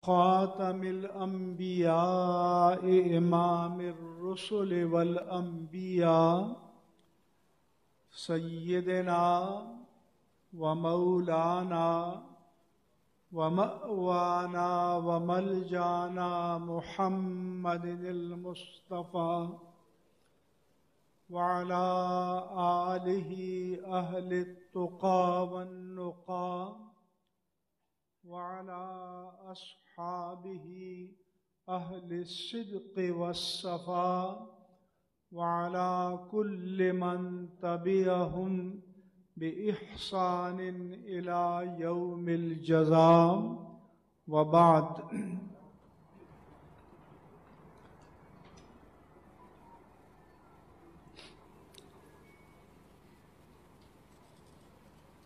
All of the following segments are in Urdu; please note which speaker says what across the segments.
Speaker 1: خاتم الانبیاء امام الرسل والانبیاء سیدنا و مولانا و مأوانا و ملجانا محمد المصطفى وعلى آلہ اہل التقى والنقى وعلى أصحابه أهل الصدق والصفاء وعلى كل من تبعهم بإحسان إلى يوم الجزاء وبعد.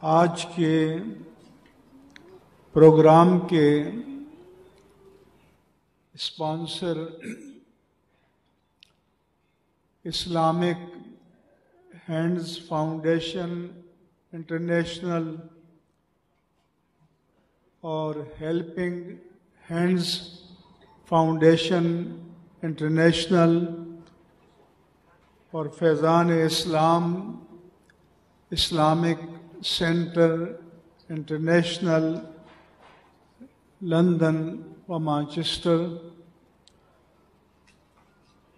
Speaker 1: آج کے پروگرام کے sponsor Islamic hands foundation international اور ہیلپنگ ہینڈز فاؤنڈیشن انٹرنیشنل اور فیضان اسلام اسلامک سینٹر انٹرنیشنل لندن و مانچسٹر،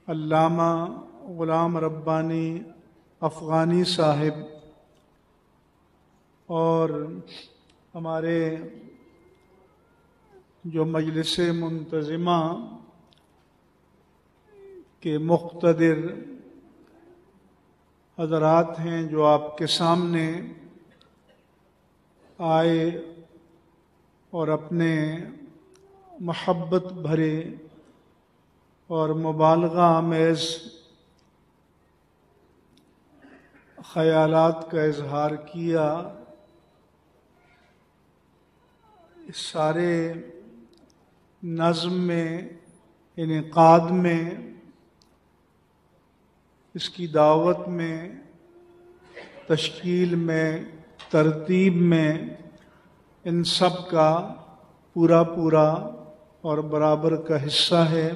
Speaker 1: علامہ غلام ربانی افغانی صاحب اور ہمارے جو مجلس منتظمہ کے مقتدر حضرات ہیں جو آپ کے سامنے آئے اور اپنے محبت بھرے اور مبالغہ آمیز خیالات کا اظہار کیا، اس سارے نظم میں، انعقاد میں، اس کی دعوت میں، تشکیل میں، ترتیب میں، ان سب کا پورا اور برابر کا حصہ ہے.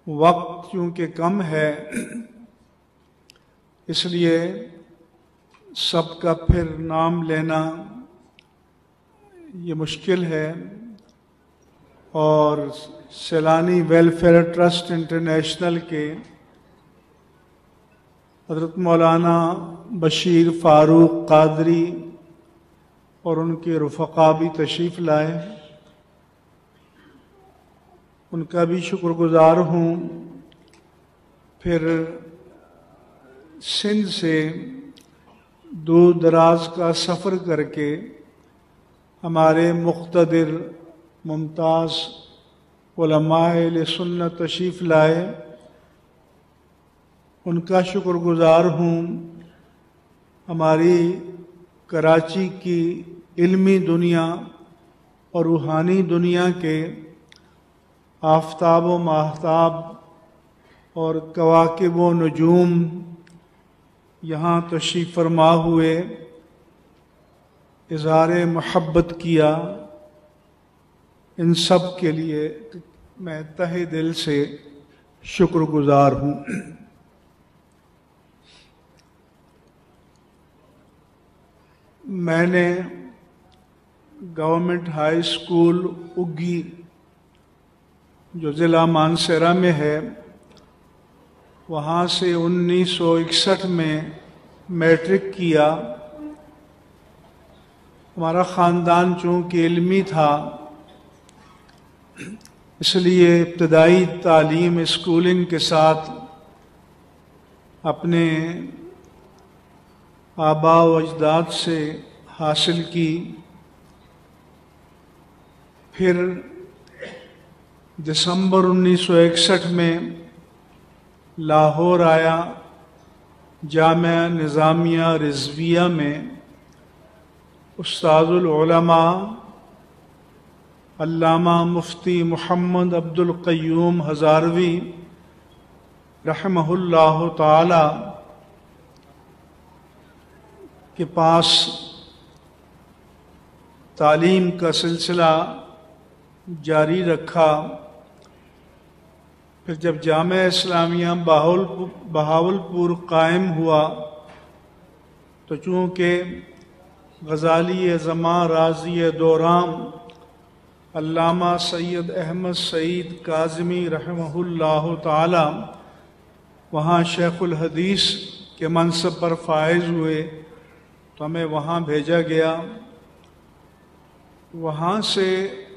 Speaker 1: وقت چونکہ کم ہے اس لیے سب کا پھر نام لینا یہ مشکل ہے، اور سیلانی ویلفیئر ٹرسٹ انٹرنیشنل کے حضرت مولانا بشیر فاروق قادری اور ان کے رفقا بھی تشریف لائے، ان کا بھی شکر گزار ہوں. پھر سندھ سے دور دراز کا سفر کر کے ہمارے مقتدر ممتاز علماء اہل سنت تشریف لائے، ان کا شکر گزار ہوں. ہماری کراچی کی علمی دنیا اور روحانی دنیا کے آفتاب و ماہتاب اور کواکب و نجوم یہاں تشریف فرما ہوئے، اظہار محبت کیا. ان سب کے لیے میں تہہ دل سے شکر گزار ہوں. میں نے گورنمنٹ ہائی اسکول اگی جو ضلع مانسہرہ میں ہے، وہاں سے 1961 میں میٹرک کیا. ہمارا خاندان چونکہ علمی تھا اس لیے ابتدائی تعلیم اسکولنگ کے ساتھ اپنے آباء و اجداد سے حاصل کی. پھر دسمبر 1961 میں لاہور آیا، جامعہ نظامیہ رضویہ میں استاذ العلماء علامہ مفتی محمد عبد القیوم ہزاروی رحمہ اللہ تعالی کے پاس تعلیم کا سلسلہ جاری رکھا۔ پھر جب جامعہ اسلامیہ بہاولپور قائم ہوا تو چونکہ غزالی زماں راضی دوران علامہ سید احمد سعید کاظمی رحمہ اللہ تعالی وہاں شیخ الحدیث کے منصب پر فائز ہوئے تو ہمیں وہاں بھیجا گیا۔ وہاں سے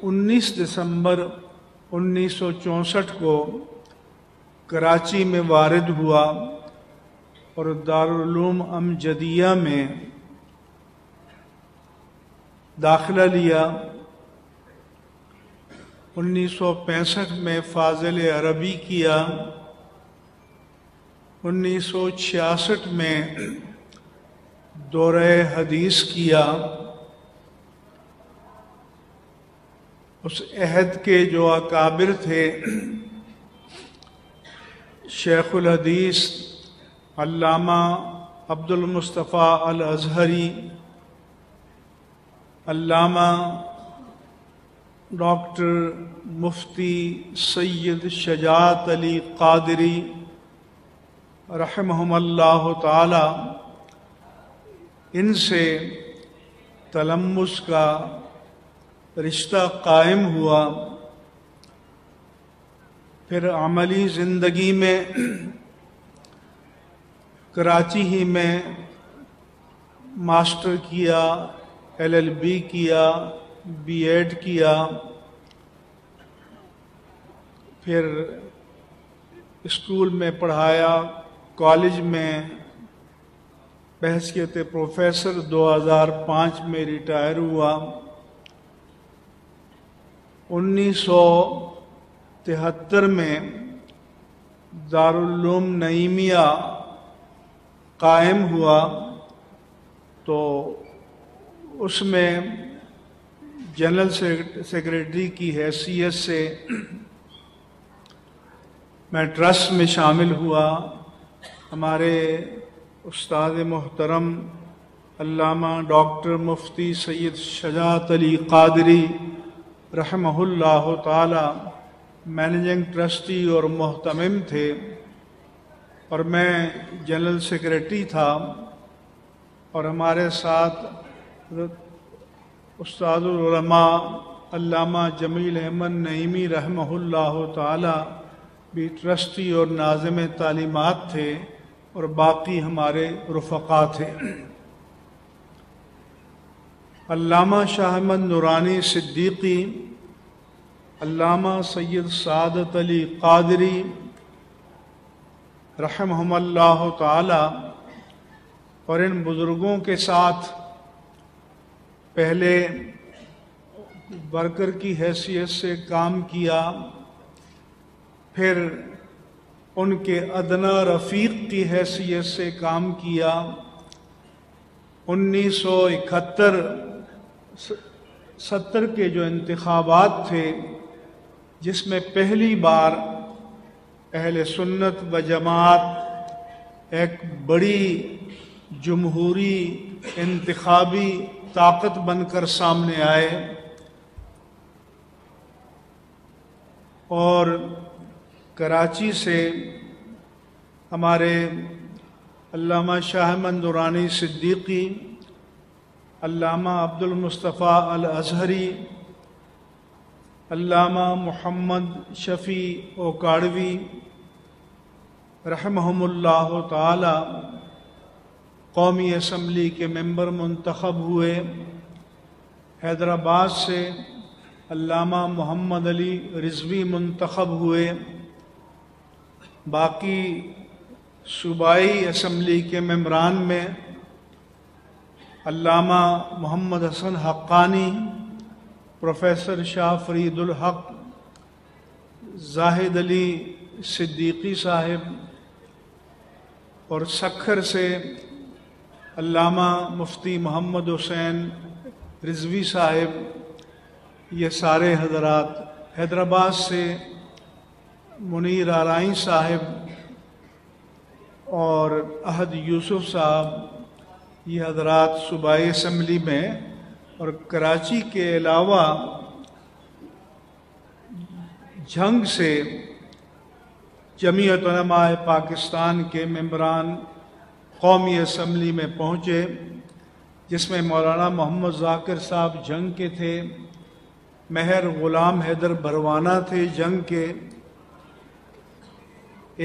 Speaker 1: 19 دسمبر 1964 کو کراچی میں وارد ہوا اور دارالعلوم امجدیہ میں داخلہ لیا۔ 1965 میں فاضل عربی کیا۔ 1966 میں دورہ حدیث کیا۔ اس عہد کے جو اکابر تھے شیخ الحدیث علامہ عبد المصطفیٰ الازہری، علامہ ڈاکٹر مفتی سید شجاعت علی قادری رحمہم اللہ تعالی، ان سے تلمس کا رشتہ قائم ہوا۔ پھر عملی زندگی میں کراچی ہی میں ماسٹر کیا، LLB کیا، B.Ed کیا، پھر اسکول میں پڑھایا، کالج میں بحیثیت پروفیسر 2005 میں ریٹائر ہوا۔ 1973 میں دارالعلوم نعیمیہ قائم ہوا تو اس میں جنرل سیکریٹری کی حیثیت سے میں ٹرسٹ میں شامل ہوا۔ ہمارے استاد محترم علامہ ڈاکٹر مفتی سید شجاعت علی قادری رحمہ اللہ تعالی مینیجنگ ٹرسٹی اور محتمم تھے اور میں جنرل سیکریٹری تھا، اور ہمارے ساتھ استاد العلماء علامہ جمیل احمد نعیمی رحمہ اللہ تعالی بھی ٹرسٹی اور ناظم تعلیمات تھے، اور باقی ہمارے رفقا تھے۔ علامہ شاہ احمد نورانی صدیقی، علامہ سید سعادت علی قادری رحمہم اللہ تعالی، اور ان بزرگوں کے ساتھ پہلے ورکر کی حیثیت سے کام کیا، پھر ان کے ادنا رفیق کی حیثیت سے کام کیا۔ 1971-70 کے جو انتخابات تھے جس میں پہلی بار اہل سنت و جماعت ایک بڑی جمہوری انتخابی طاقت بن کر سامنے آئے، اور کراچی سے ہمارے علامہ شاہ احمد نورانی صدیقی، علامہ عبد المصطفیٰ الازہری، علامہ محمد شفیع اوکاڑوی رحمہم اللہ تعالی قومی اسمبلی کے ممبر منتخب ہوئے۔ حیدرآباد سے علامہ محمد علی رضوی منتخب ہوئے۔ باقی صوبائی اسمبلی کے ممبران میں علامہ محمد حسن حقانی، پروفیسر شاہ فرید الحق، زاہد علی صدیقی صاحب، اور سکھر سے علامہ مفتی محمد حسین رضوی صاحب، یہ سارے حضرات، حیدرآباد سے منیر آرائیں صاحب اور احد یوسف صاحب، یہ حضرات صوبائی اسمبلی میں، اور کراچی کے علاوہ جھنگ سے جمعیت علماء پاکستان کے ممبران قومی اسمبلی میں پہنچے، جس میں مولانا محمد ذاکر صاحب جنگ کے تھے، مہر غلام حیدر بھروانہ تھے جنگ کے،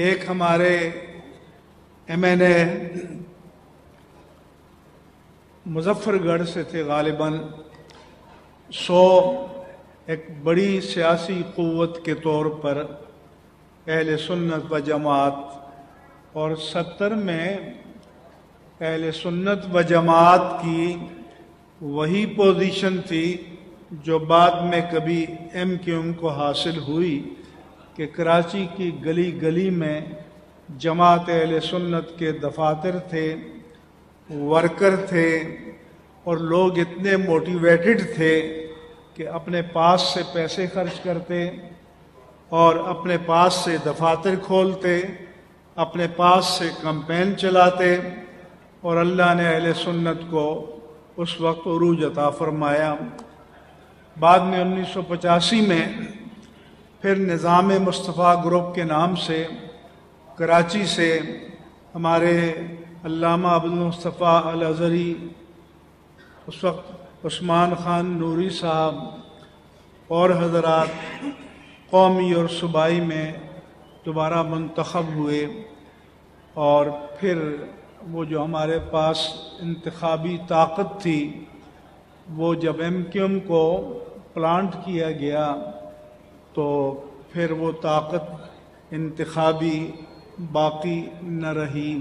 Speaker 1: ایک ہمارے MNA مظفر گڑھ سے تھے غالباً، ایک بڑی سیاسی قوت کے طور پر اہل سنت و جماعت، اور 70 میں اہل سنت و جماعت کی وہی پوزیشن تھی جو بعد میں کبھی MQM کو حاصل ہوئی کہ کراچی کی گلی گلی میں جماعت اہل سنت کے دفاتر تھے، ورکر تھے، اور لوگ اتنے موٹیویٹڈ تھے کہ اپنے پاس سے پیسے خرچ کرتے اور اپنے پاس سے دفاتر کھولتے، اپنے پاس سے کمپین چلاتے، اور اللہ نے اہل سنت کو اس وقت عروج عطا فرمایا۔ بعد میں 1985 میں پھر نظام مصطفیٰ گروپ کے نام سے کراچی سے ہمارے علامہ عبدالمصطفیٰ الازہری، اس وقت عثمان خان نوری صاحب اور حضرات قومی اور صوبائی میں دوبارہ منتخب ہوئے، اور پھر وہ جو ہمارے پاس انتخابی طاقت تھی وہ جب MQM کو پلانٹ کیا گیا تو پھر وہ طاقت انتخابی باقی نہ رہی۔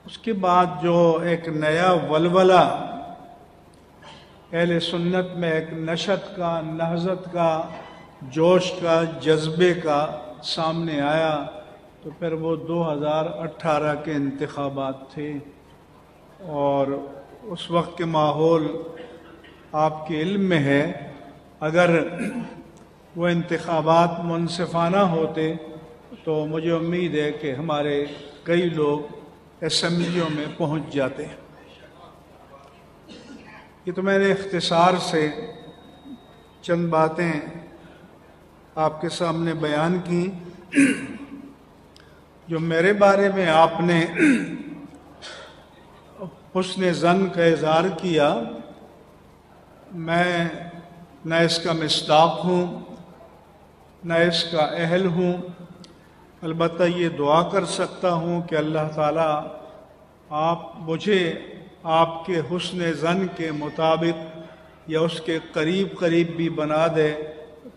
Speaker 1: اس کے بعد جو ایک نیا ولولہ اہل سنت میں ایک نشت کا، نہضت کا، جوش کا، جذبے کا سامنے آیا تو پھر وہ 2018 کے انتخابات تھے، اور اس وقت کے ماحول آپ کے علم میں ہے، اگر وہ انتخابات منصفانہ ہوتے تو مجھے امید ہے کہ ہمارے کئی لوگ اسمبلیوں میں پہنچ جاتے۔ یہ تو میں نے اختصار سے چند باتیں آپ کے سامنے بیان کی۔ جو میرے بارے میں آپ نے حسن ظن کا اظہار کیا، میں نہ اس کا مصداق ہوں نہ اس کا اہل ہوں، البتہ یہ دعا کر سکتا ہوں کہ اللہ تعالیٰ مجھے آپ کے حسن ظن کے مطابق یا اس کے قریب قریب بھی بنا دے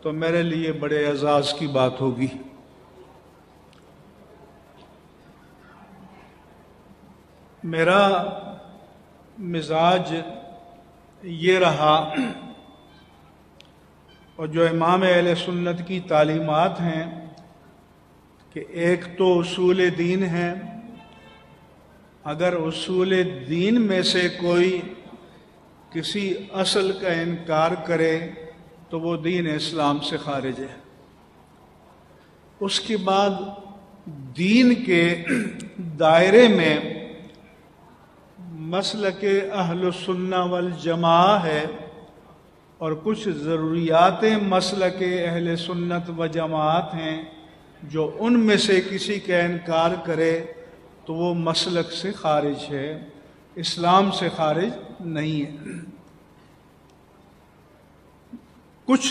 Speaker 1: تو میرے لیے بڑے اعزاز کی بات ہوگی۔ میرا مزاج یہ رہا، اور جو امام اہل سنت کی تعلیمات ہیں کہ ایک تو اصول دین ہیں، اگر اصول دین میں سے کوئی کسی اصل کا انکار کرے تو وہ دین اسلام سے خارج ہے۔ اس کے بعد دین کے دائرے میں مسلک اہل السنہ والجماعہ ہے، اور کچھ ضروریات مسلک اہل سنت و جماعت ہیں جو ان میں سے کسی کا انکار کرے تو وہ مسلک سے خارج ہے، اسلام سے خارج نہیں ہے۔ کچھ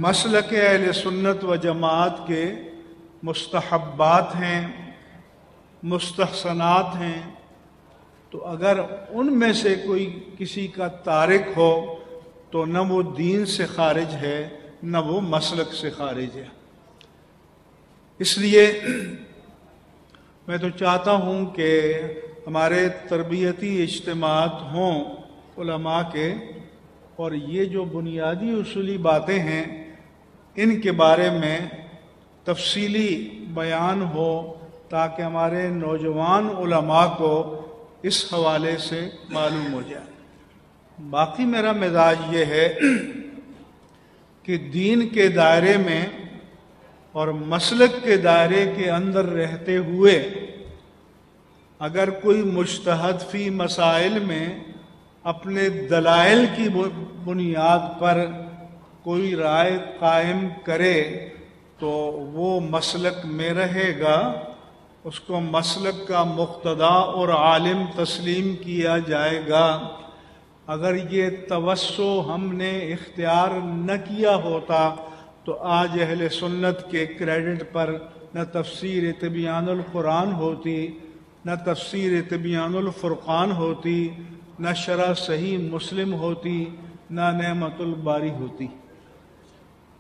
Speaker 1: مسلک اہل سنت و جماعت کے مستحبات ہیں، مستحسنات ہیں، تو اگر ان میں سے کوئی کسی کا تارک ہو تو نہ وہ دین سے خارج ہے نہ وہ مسلک سے خارج ہے۔ اس لیے میں تو چاہتا ہوں کہ ہمارے تربیتی اجتماعات ہوں علماء کے، اور یہ جو بنیادی اصولی باتیں ہیں ان کے بارے میں تفصیلی بیان ہو تاکہ ہمارے نوجوان علماء کو اس حوالے سے معلوم ہو جائے۔ باقی میرا مزاج یہ ہے کہ دین کے دائرے میں اور مسلک کے دائرے کے اندر رہتے ہوئے اگر کوئی مجتہد فی مسائل میں اپنے دلائل کی بنیاد پر کوئی رائے قائم کرے تو وہ مسلک میں رہے گا، اس کو مسلک کا مقتدا اور عالم تسلیم کیا جائے گا۔ اگر یہ توسع ہم نے اختیار نہ کیا ہوتا تو آج اہل سنت کے کریڈٹ پر نہ تفسیر تبیان القرآن ہوتی، نہ تفسیر تبیان الفرقان ہوتی، نہ شرح صحیح مسلم ہوتی، نہ نعمت الباری ہوتی۔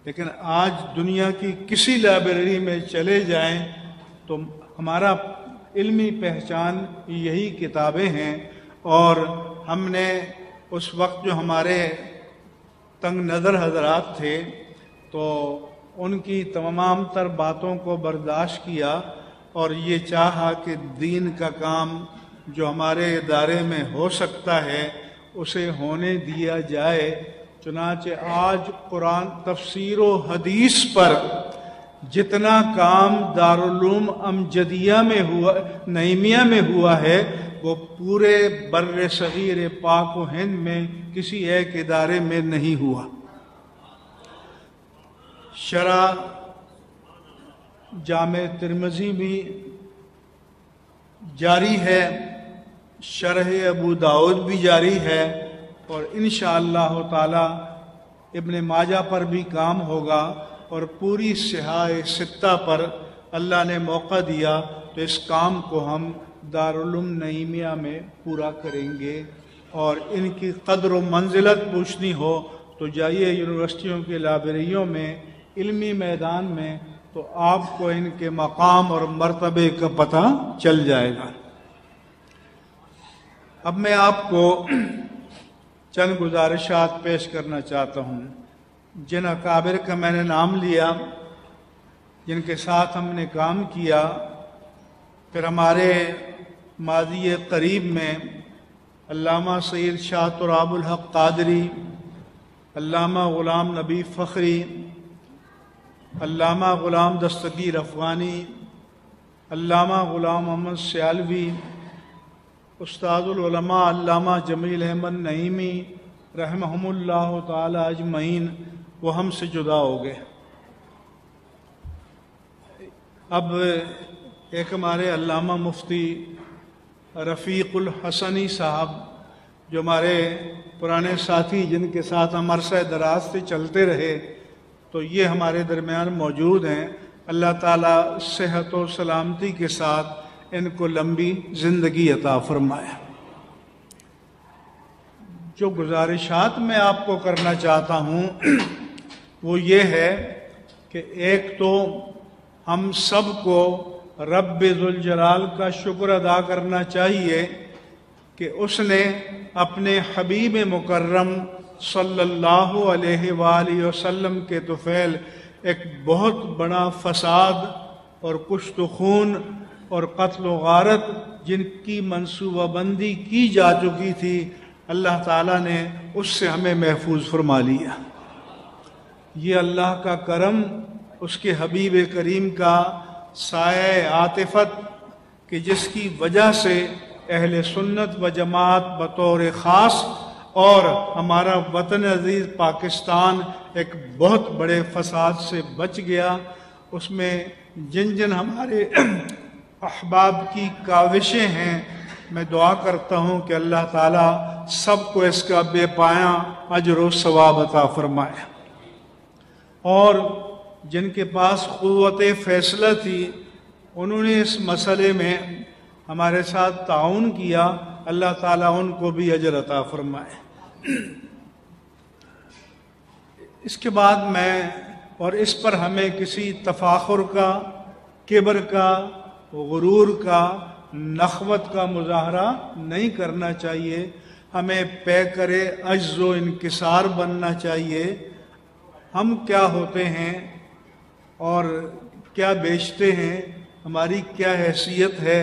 Speaker 1: لیکن آج دنیا کی کسی لائبریری میں چلے جائیں تو ہمارا علمی پہچان یہی کتابیں ہیں، اور ہم نے اس وقت جو ہمارے تنگ نظر حضرات تھے تو ان کی تمام تر باتوں کو برداشت کیا اور یہ چاہا کہ دین کا کام جو ہمارے ادارے میں ہو سکتا ہے اسے ہونے دیا جائے۔ چنانچہ آج قرآن تفسیر و حدیث پر جتنا کام دارالعلوم امجدیہ میں ہوا، نعیمیہ میں ہوا ہے، وہ پورے بر صغیر پاک و ہند میں کسی ایک ادارے میں نہیں ہوا۔ شرح جامع ترمذی بھی جاری ہے، شرح ابو داؤد بھی جاری ہے، اور انشاءاللہ تعالی ابن ماجہ پر بھی کام ہوگا، اور پوری صحاح ستہ پر اللہ نے موقع دیا تو اس کام کو ہم دارالعلوم نعیمیہ میں پورا کریں گے۔ اور ان کی قدر و منزلت پوچھنی ہو تو جائیے یونیورسٹیوں کے لائبریریوں میں، علمی میدان میں، تو آپ کو ان کے مقام اور مرتبے کا پتہ چل جائے گا۔ اب میں آپ کو چند گزارشات پیش کرنا چاہتا ہوں۔ جن اکابر کا میں نے نام لیا، جن کے ساتھ ہم نے کام کیا، پھر ہمارے ماضی قریب میں علامہ سید شاہ تراب الحق قادری، علامہ غلام نبی فخری، علامہ غلام دستگیر افغانی، علامہ غلام محمد سیالوی، استاد العلماء علامہ جمیل احمد نعیمی رحمہم اللہ تعالی اجمعین، وہ ہم سے جدا ہو گئے۔ اب ایک ہمارے علامہ مفتی رفیق الحسنی صاحب، جو ہمارے پرانے ساتھی جن کے ساتھ ہم عرصہ دراز سے چلتے رہے، تو یہ ہمارے درمیان موجود ہیں۔ اللہ تعالیٰ صحت و سلامتی کے ساتھ ان کو لمبی زندگی عطا فرمائے۔ جو گزارشات میں آپ کو کرنا چاہتا ہوں وہ یہ ہے کہ ایک تو ہم سب کو رب ذوالجلال کا شکر ادا کرنا چاہیے کہ اس نے اپنے حبیب مکرم صلی اللہ علیہ وآلہ وسلم کے طفیل ایک بہت بڑا فساد اور کشت و خون اور قتل و غارت جن کی منصوبہ بندی کی جا چکی تھی، اللہ تعالیٰ نے اس سے ہمیں محفوظ فرما لیا۔ یہ اللہ کا کرم، اس کے حبیب کریم کا سایہ عاطفت کہ جس کی وجہ سے اہل سنت و جماعت بطور خاص اور ہمارا وطن عزیز پاکستان ایک بہت بڑے فساد سے بچ گیا۔ اس میں جن جن ہمارے احباب کی کاوشیں ہیں، میں دعا کرتا ہوں کہ اللہ تعالیٰ سب کو اس کا بے پایاں اجر و ثواب عطا فرمائے، اور جن کے پاس قوت فیصلہ تھی انہوں نے اس مسئلے میں ہمارے ساتھ تعاون کیا، اللہ تعالیٰ ان کو بھی اجر عطا فرمائے۔ اس کے بعد میں، اور اس پر ہمیں کسی تفاخر کا، کبر کا، غرور کا، نخوت کا مظاہرہ نہیں کرنا چاہیے۔ ہمیں پیکر عجز و انکسار بننا چاہیے۔ ہم کیا ہوتے ہیں اور کیا بیچتے ہیں، ہماری کیا حیثیت ہے،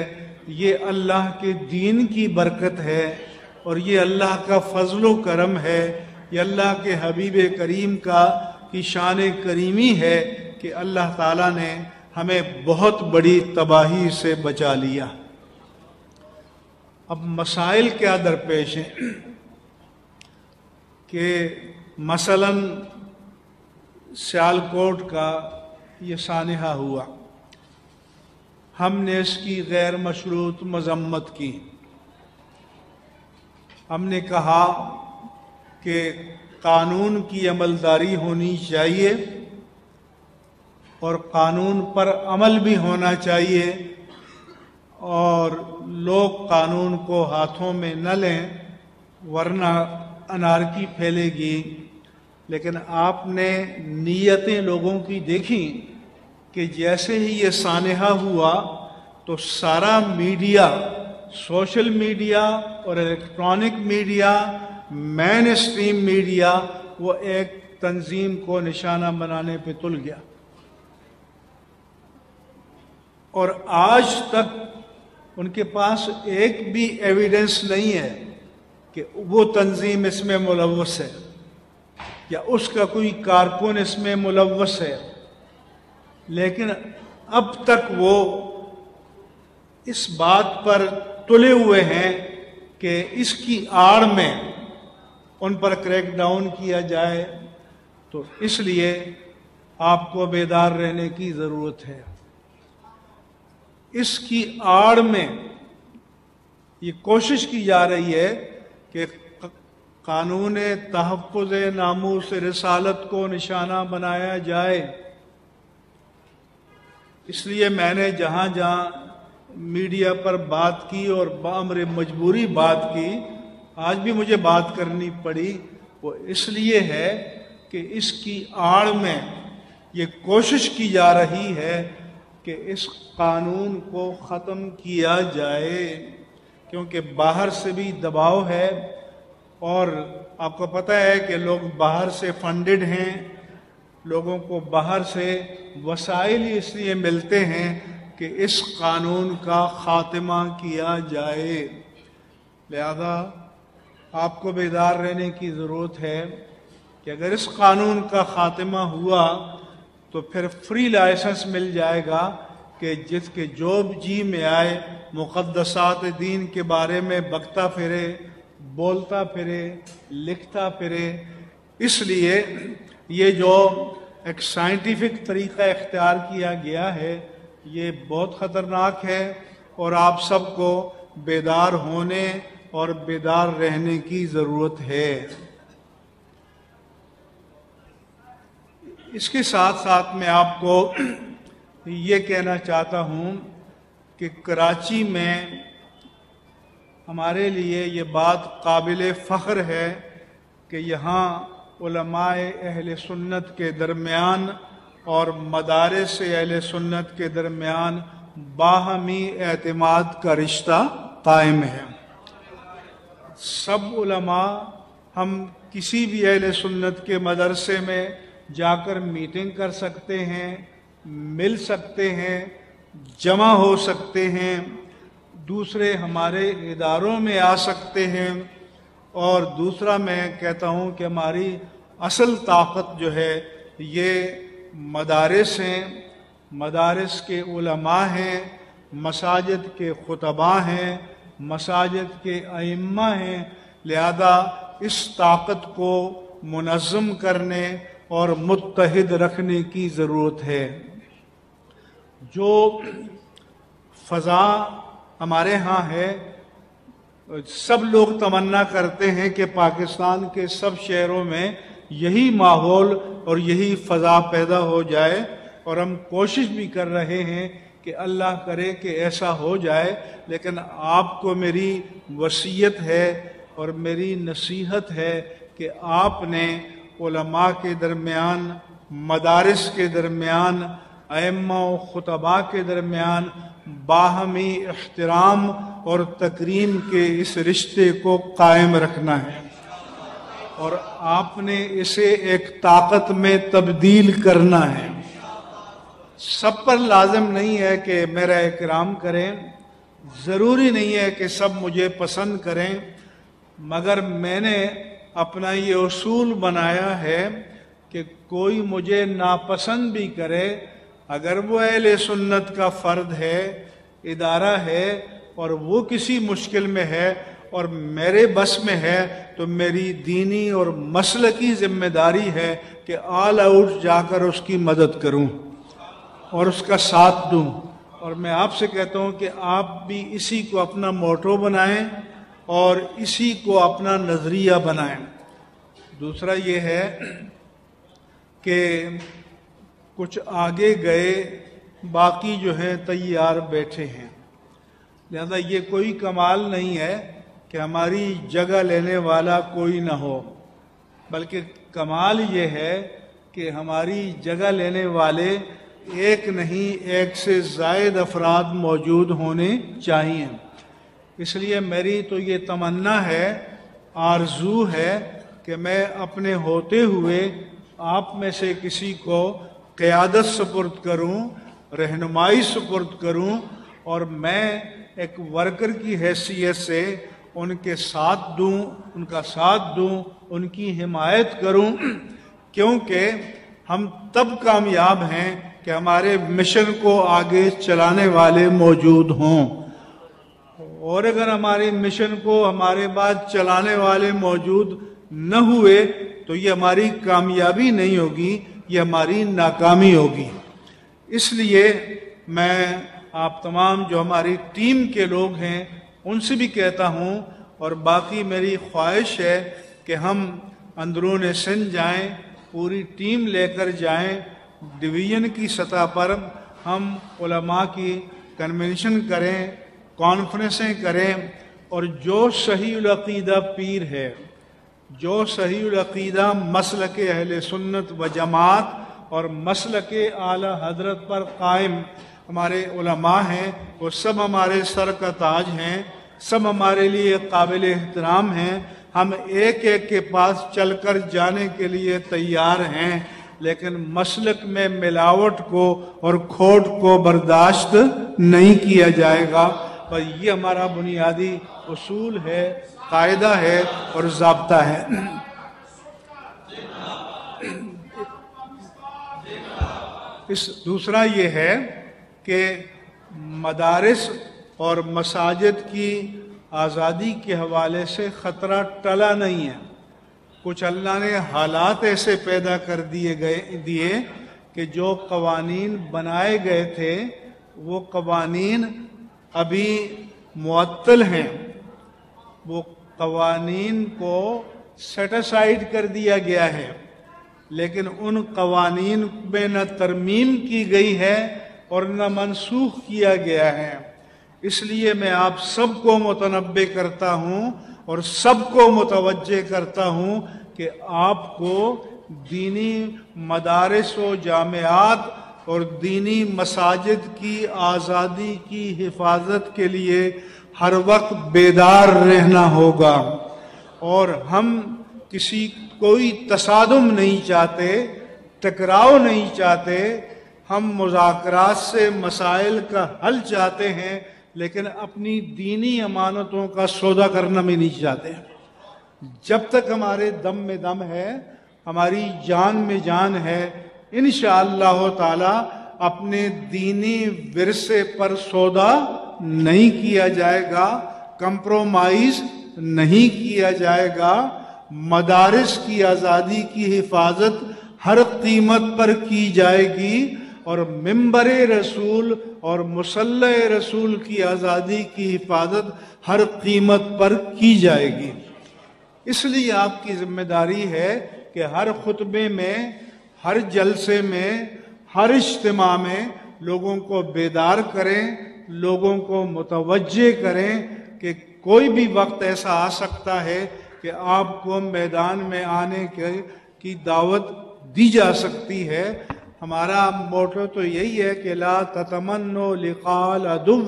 Speaker 1: یہ اللہ کے دین کی برکت ہے، اور یہ اللہ کا فضل و کرم ہے، یہ اللہ کے حبیب کریم کی شان کریمی ہے کہ اللہ تعالیٰ نے ہمیں بہت بڑی تباہی سے بچا لیا۔ اب مسائل کیا درپیش ہیں؟ کہ مثلاً سیالکوٹ کا یہ سانحہ ہوا، ہم نے اس کی غیر مشروط مذمت کی، ہم نے کہا کہ قانون کی عملداری ہونی چاہیے اور قانون پر عمل بھی ہونا چاہیے، اور لوگ قانون کو ہاتھوں میں نہ لیں ورنہ انارکی پھیلے گی۔ لیکن آپ نے نیتیں لوگوں کی دیکھیں کہ جیسے ہی یہ سانحہ ہوا تو سارا میڈیا، سوشل میڈیا اور الیکٹرانک میڈیا، مین اسٹریم میڈیا، وہ ایک تنظیم کو نشانہ بنانے پہ تل گیا، اور آج تک ان کے پاس ایک بھی ایویڈنس نہیں ہے کہ وہ تنظیم اس میں ملوث ہے یا اس کا کوئی کارکن اس میں ملوث ہے، لیکن اب تک وہ اس بات پر تلے ہوئے ہیں کہ اس کی آڑ میں ان پر کریک ڈاؤن کیا جائے۔ تو اس لیے آپ کو بیدار رہنے کی ضرورت ہے۔ اس کی آڑ میں یہ کوشش کی جا رہی ہے کہ قانون تحفظ ناموس رسالت کو نشانہ بنایا جائے۔ اس لیے میں نے جہاں جہاں میڈیا پر بات کی اور بامر مجبوری بات کی، آج بھی مجھے بات کرنی پڑی، وہ اس لیے ہے کہ اس کی آڑ میں یہ کوشش کی جا رہی ہے کہ اس قانون کو ختم کیا جائے، کیونکہ باہر سے بھی دباؤ ہے، اور آپ کو پتہ ہے کہ لوگ باہر سے فنڈڈ ہیں، لوگوں کو باہر سے وسائل اس لیے ملتے ہیں کہ اس قانون کا خاتمہ کیا جائے۔ لہذا آپ کو بیدار رہنے کی ضرورت ہے کہ اگر اس قانون کا خاتمہ ہوا تو پھر فری لائسنس مل جائے گا کہ جس کے جوب جی میں آئے مقدسات دین کے بارے میں بکتا پھرے، بولتا پھرے، لکھتا پھرے۔ اس لیے یہ جو ایک سائنٹیفک طریقہ اختیار کیا گیا ہے یہ بہت خطرناک ہے، اور آپ سب کو بیدار ہونے اور بیدار رہنے کی ضرورت ہے۔ اس کے ساتھ ساتھ میں آپ کو یہ کہنا چاہتا ہوں کہ کراچی میں ہمارے لیے یہ بات قابل فخر ہے کہ یہاں علماء اہل سنت کے درمیان اور مدارس اہل سنت کے درمیان باہمی اعتماد کا رشتہ قائم ہے۔ سب علماء ہم کسی بھی اہل سنت کے مدرسے میں جا کر میٹنگ کر سکتے ہیں، مل سکتے ہیں، جمع ہو سکتے ہیں، دوسرے ہمارے اداروں میں آ سکتے ہیں، اور دوسرا میں کہتا ہوں کہ ہماری اصل طاقت جو ہے یہ مدارس ہیں، مدارس کے علماء ہیں، مساجد کے خطباء ہیں، مساجد کے ائمہ ہیں۔ لہذا اس طاقت کو منظم کرنے اور متحد رکھنے کی ضرورت ہے۔ جو فضا ہمارے ہاں ہے، سب لوگ تمنا کرتے ہیں کہ پاکستان کے سب شہروں میں یہی ماحول اور یہی فضا پیدا ہو جائے، اور ہم کوشش بھی کر رہے ہیں کہ اللہ کرے کہ ایسا ہو جائے۔ لیکن آپ کو میری وصیت ہے اور میری نصیحت ہے کہ آپ نے علماء کے درمیان، مدارس کے درمیان، ائمہ و خطباء کے درمیان باہمی احترام اور تکریم کے اس رشتے کو قائم رکھنا ہے، اور آپ نے اسے ایک طاقت میں تبدیل کرنا ہے۔ سب پر لازم نہیں ہے کہ میرا اکرام کریں، ضروری نہیں ہے کہ سب مجھے پسند کریں، مگر میں نے اپنا یہ اصول بنایا ہے کہ کوئی مجھے ناپسند بھی کرے، اگر وہ اہل سنت کا فرد ہے، ادارہ ہے، اور وہ کسی مشکل میں ہے اور میرے بس میں ہے تو میری دینی اور مسلکی ذمہ داری ہے کہ آل آؤٹ جا کر اس کی مدد کروں اور اس کا ساتھ دوں. اور میں آپ سے کہتا ہوں کہ آپ بھی اسی کو اپنا موٹو بنائیں اور اسی کو اپنا نظریہ بنائیں. دوسرا یہ ہے کہ کچھ آگے گئے، باقی جو ہیں تیار بیٹھے ہیں. لہذا یہ کوئی کمال نہیں ہے کہ ہماری جگہ لینے والا کوئی نہ ہو، بلکہ کمال یہ ہے کہ ہماری جگہ لینے والے ایک نہیں ایک سے زائد افراد موجود ہونے چاہیے. اس لیے میری تو یہ تمنا ہے، آرزو ہے کہ میں اپنے ہوتے ہوئے آپ میں سے کسی کو قیادت سپرد کروں، رہنمائی سپرد کروں، اور میں ایک ورکر کی حیثیت سے ان کے ساتھ دوں، ان کا ساتھ دوں، ان کی حمایت کروں، کیونکہ ہم تب کامیاب ہیں کہ ہمارے مشن کو آگے چلانے والے موجود ہوں. اور اگر ہمارے مشن کو ہمارے بعد چلانے والے موجود نہ ہوئے تو یہ ہماری کامیابی نہیں ہوگی، یہ ہماری ناکامی ہوگی. اس لیے میں آپ تمام جو ہماری ٹیم کے لوگ ہیں ان سے بھی کہتا ہوں، اور باقی میری خواہش ہے کہ ہم اندرون سندھ جائیں، پوری ٹیم لے کر جائیں، ڈویژن کی سطح پر ہم علماء کی کنونشن کریں، کانفرنسیں کریں، اور جو صحیح العقیدہ پیر ہے، جو صحیح العقیدہ مسلک اہل سنت و جماعت اور مسلک اعلی حضرت پر قائم ہمارے علماء ہیں، وہ سب ہمارے سر کا تاج ہیں، سب ہمارے لیے قابل احترام ہیں. ہم ایک ایک کے پاس چل کر جانے کے لیے تیار ہیں، لیکن مسلک میں ملاوٹ کو اور کھوٹ کو برداشت نہیں کیا جائے گا. اور یہ ہمارا بنیادی اصول ہے، قاعدہ ہے اور ضابطہ ہے. دوسرا یہ ہے کہ مدارس اور مساجد کی آزادی کے حوالے سے خطرہ ٹلا نہیں ہے. کچھ اللہ نے حالات ایسے پیدا کر دیے کہ جو قوانین بنائے گئے تھے وہ قوانین ابھی معطل ہیں. وہ قوانین کو سیٹ اسائیڈ کر دیا گیا ہے، لیکن ان قوانین میں نہ ترمیم کی گئی ہے اور نہ منسوخ کیا گیا ہے. اس لیے میں آپ سب کو متنبہ کرتا ہوں اور سب کو متوجہ کرتا ہوں کہ آپ کو دینی مدارس و جامعات اور دینی مساجد کی آزادی کی حفاظت کے لیے ہر وقت بیدار رہنا ہوگا. اور ہم کوئی تصادم نہیں چاہتے، ٹکراؤ نہیں چاہتے. ہم مذاکرات سے مسائل کا حل چاہتے ہیں، لیکن اپنی دینی امانتوں کا سودا کرنا بھی نہیں چاہتے. جب تک ہمارے دم میں دم ہے، ہماری جان میں جان ہے، انشاءاللہ تعالی اپنے دینی ورثے پر سودا نہیں کیا جائے گا، کمپرومائز نہیں کیا جائے گا. مدارس کی آزادی کی حفاظت ہر قیمت پر کی جائے گی، اور ممبر رسول اور مصلی رسول کی آزادی کی حفاظت ہر قیمت پر کی جائے گی. اس لیے آپ کی ذمہ داری ہے کہ ہر خطبے میں، ہر جلسے میں، ہر اجتماع میں لوگوں کو بیدار کریں، لوگوں کو متوجہ کریں کہ کوئی بھی وقت ایسا آ سکتا ہے کہ آپ کو میدان میں آنے کی دعوت دی جا سکتی ہے. ہمارا موٹو تو یہی ہے کہ لا تتمنوا لقاء العدو،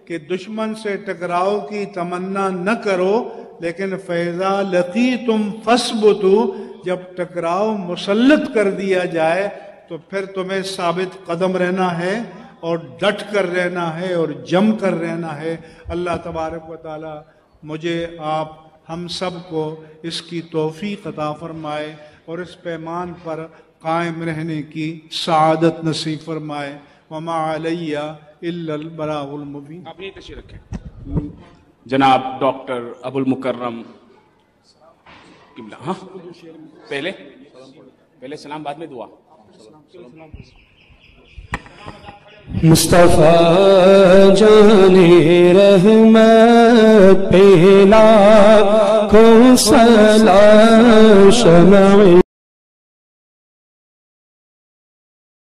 Speaker 1: کہ دشمن سے ٹکراؤ کی تمنا نہ کرو، لیکن فیضا لقیتم فاثبتوا، جب ٹکراؤ مسلط کر دیا جائے تو پھر تمہیں ثابت قدم رہنا ہے اور ڈٹ کر رہنا ہے اور جم کر رہنا ہے. اللہ تبارک و تعالی مجھے، آپ، ہم سب کو اس کی توفیق عطا فرمائے اور اس پیمان پر قائم رہنے کی سعادت نصیب فرمائے. وما علیہ الا البلاغ المبین.
Speaker 2: آپ یہ تشریح رکھیں. جناب ڈاکٹر ابو المکرم قبلہ. ہاں پہلے سلام بعد میں دعا.
Speaker 3: مصطفیٰ جان رحمت پہلا کو صلاح شمع